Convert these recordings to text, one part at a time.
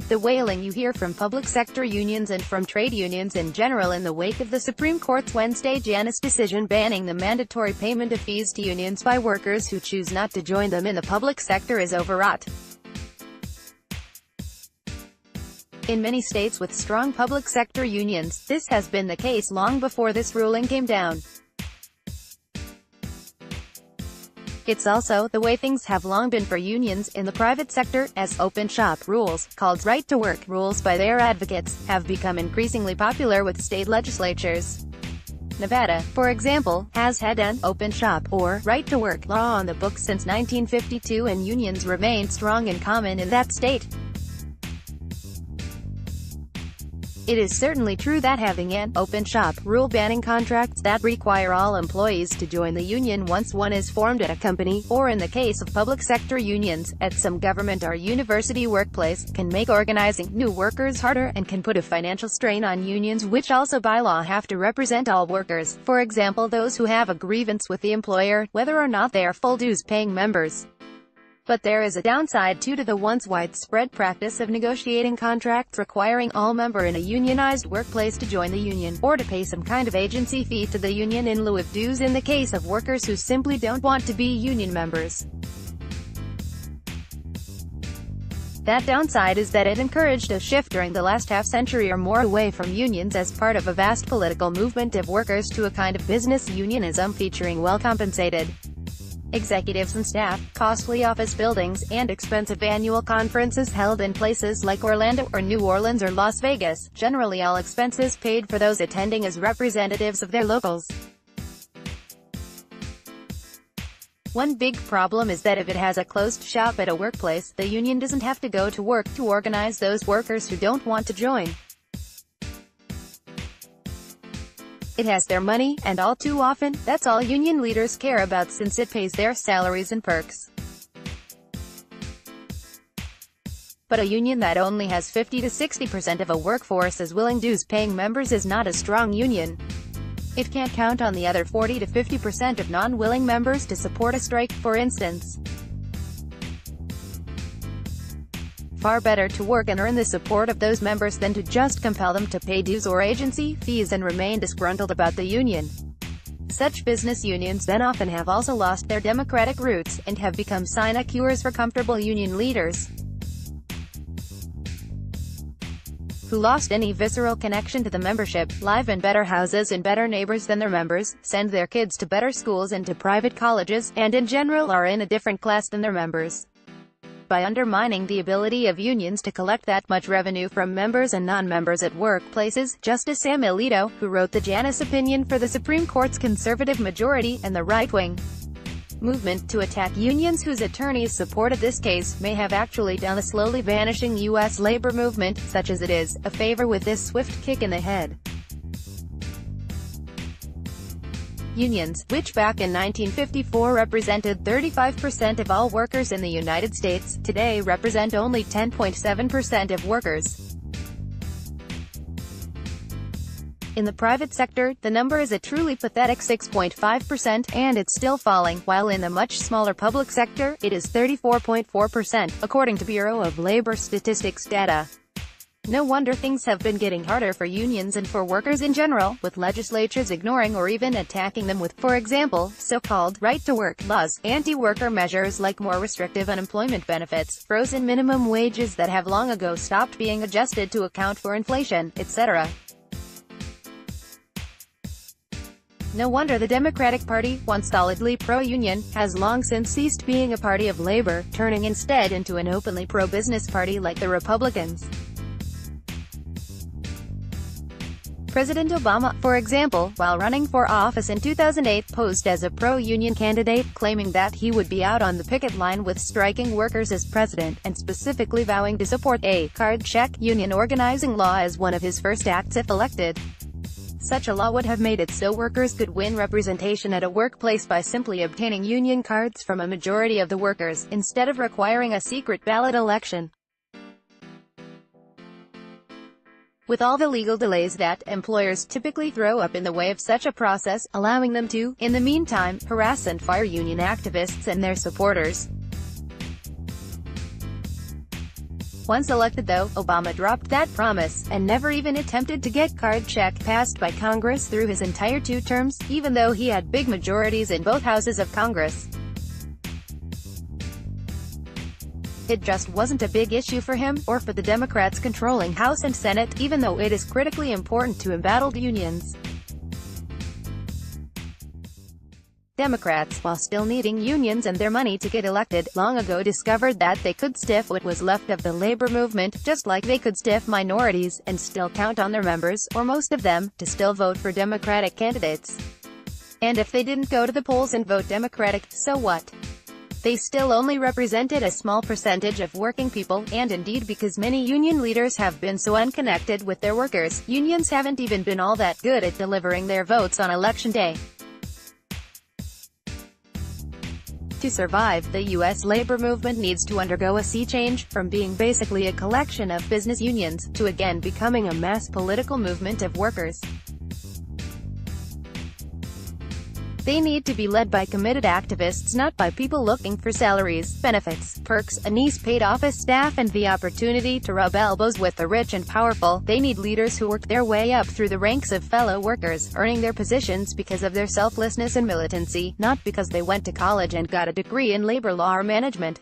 The wailing you hear from public sector unions and from trade unions in general in the wake of the Supreme Court's Wednesday Janus decision banning the mandatory payment of fees to unions by workers who choose not to join them in the public sector is overwrought. In many states with strong public sector unions, this has been the case long before this ruling came down. It's also the way things have long been for unions in the private sector, as open shop rules, called right-to-work rules by their advocates, have become increasingly popular with state legislatures. Nevada, for example, has had an open shop, or right-to-work, law on the books since 1952, and unions remain strong and common in that state. It is certainly true that having an open shop rule banning contracts that require all employees to join the union once one is formed at a company, or in the case of public sector unions, at some government or university workplace, can make organizing new workers harder, and can put a financial strain on unions which also by law have to represent all workers, for example those who have a grievance with the employer, whether or not they are full dues-paying members. But there is a downside too to the once widespread practice of negotiating contracts requiring all members in a unionized workplace to join the union, or to pay some kind of agency fee to the union in lieu of dues in the case of workers who simply don't want to be union members. That downside is that it encouraged a shift during the last half-century or more away from unions as part of a vast political movement of workers to a kind of business unionism featuring well-compensated executives and staff, costly office buildings, and expensive annual conferences held in places like Orlando, or New Orleans or Las Vegas, generally all expenses paid for those attending as representatives of their locals. One big problem is that if it has a closed shop at a workplace, the union doesn't have to go to work to organize those workers who don't want to join. It has their money, and all too often, that's all union leaders care about since it pays their salaries and perks. But a union that only has 50 to 60% of a workforce as willing dues-paying members is not a strong union. It can't count on the other 40 to 50% of non-willing members to support a strike, for instance. Far better to work and earn the support of those members than to just compel them to pay dues or agency fees and remain disgruntled about the union. Such business unions then often have also lost their democratic roots, and have become sinecures for comfortable union leaders who lost any visceral connection to the membership, live in better houses and better neighbors than their members, send their kids to better schools and to private colleges, and in general are in a different class than their members. By undermining the ability of unions to collect that much revenue from members and non-members at workplaces, Justice Sam Alito, who wrote the Janus opinion for the Supreme Court's conservative majority, and the right-wing movement to attack unions whose attorneys supported this case, may have actually done the slowly vanishing U.S. labor movement, such as it is, a favor with this swift kick in the head. Unions, which back in 1954 represented 35% of all workers in the United States, today represent only 10.7% of workers. In the private sector, the number is a truly pathetic 6.5%, and it's still falling, while in the much smaller public sector, it is 34.4%, according to Bureau of Labor Statistics data. No wonder things have been getting harder for unions and for workers in general, with legislatures ignoring or even attacking them with, for example, so-called right-to-work laws, anti-worker measures like more restrictive unemployment benefits, frozen minimum wages that have long ago stopped being adjusted to account for inflation, etc. No wonder the Democratic Party, once solidly pro-union, has long since ceased being a party of labor, turning instead into an openly pro-business party like the Republicans. President Obama, for example, while running for office in 2008, posed as a pro-union candidate, claiming that he would be out on the picket line with striking workers as president, and specifically vowing to support a card-check union organizing law as one of his first acts if elected. Such a law would have made it so workers could win representation at a workplace by simply obtaining union cards from a majority of the workers, instead of requiring a secret ballot election. With all the legal delays that employers typically throw up in the way of such a process, allowing them to, in the meantime, harass and fire union activists and their supporters. Once elected though, Obama dropped that promise, and never even attempted to get card check passed by Congress through his entire 2 terms, even though he had big majorities in both houses of Congress. It just wasn't a big issue for him, or for the Democrats controlling House and Senate, even though it is critically important to embattled unions. Democrats, while still needing unions and their money to get elected, long ago discovered that they could stiff what was left of the labor movement, just like they could stiff minorities, and still count on their members, or most of them, to still vote for Democratic candidates. And if they didn't go to the polls and vote Democratic, so what? They still only represented a small percentage of working people, and indeed because many union leaders have been so unconnected with their workers, unions haven't even been all that good at delivering their votes on election day. To survive, the U.S. labor movement needs to undergo a sea change, from being basically a collection of business unions, to again becoming a mass political movement of workers. They need to be led by committed activists, not by people looking for salaries, benefits, perks, a nice paid office staff and the opportunity to rub elbows with the rich and powerful. They need leaders who work their way up through the ranks of fellow workers, earning their positions because of their selflessness and militancy, not because they went to college and got a degree in labor law or management.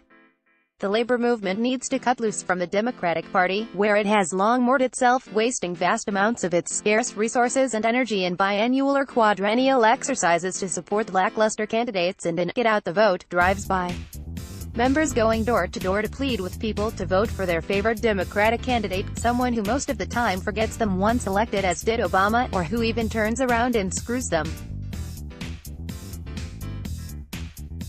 The labor movement needs to cut loose from the Democratic Party, where it has long moored itself, wasting vast amounts of its scarce resources and energy in biannual or quadrennial exercises to support lackluster candidates and in get-out-the-vote drives by members going door to door to plead with people to vote for their favored Democratic candidate, someone who most of the time forgets them once elected, as did Obama, or who even turns around and screws them.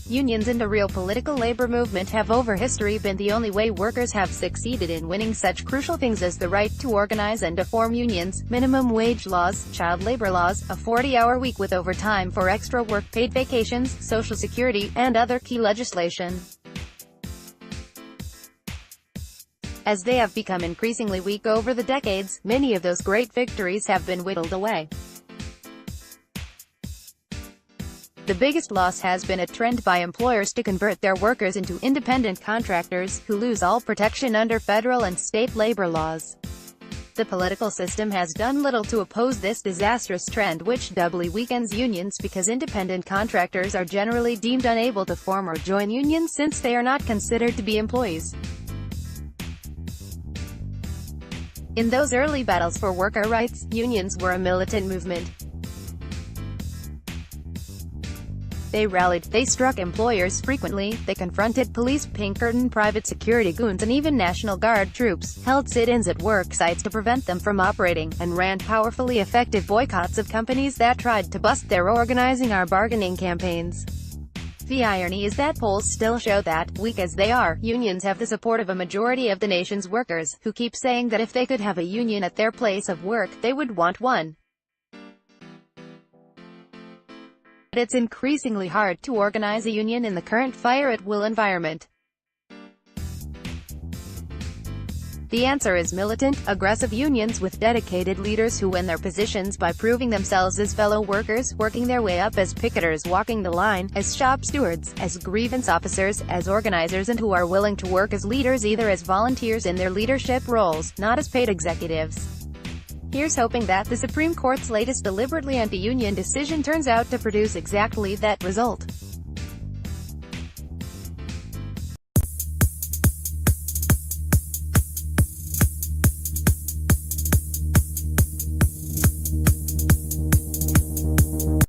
Unions in the real political labor movement have over history been the only way workers have succeeded in winning such crucial things as the right to organize and to form unions, minimum wage laws, child labor laws, a 40-hour week with overtime for extra work, paid vacations, Social Security, and other key legislation. As they have become increasingly weak over the decades, many of those great victories have been whittled away. The biggest loss has been a trend by employers to convert their workers into independent contractors, who lose all protection under federal and state labor laws. The political system has done little to oppose this disastrous trend, which doubly weakens unions because independent contractors are generally deemed unable to form or join unions since they are not considered to be employees. In those early battles for worker rights, unions were a militant movement. They rallied, they struck employers frequently, they confronted police, Pinkerton private security goons and even National Guard troops, held sit-ins at work sites to prevent them from operating, and ran powerfully effective boycotts of companies that tried to bust their organizing or bargaining campaigns. The irony is that polls still show that, weak as they are, unions have the support of a majority of the nation's workers, who keep saying that if they could have a union at their place of work, they would want one. But it's increasingly hard to organize a union in the current fire-at-will environment. The answer is militant, aggressive unions with dedicated leaders who win their positions by proving themselves as fellow workers, working their way up as picketers walking the line, as shop stewards, as grievance officers, as organizers, and who are willing to work as leaders either as volunteers in their leadership roles, not as paid executives. Here's hoping that the Supreme Court's latest deliberately anti-union decision turns out to produce exactly that result.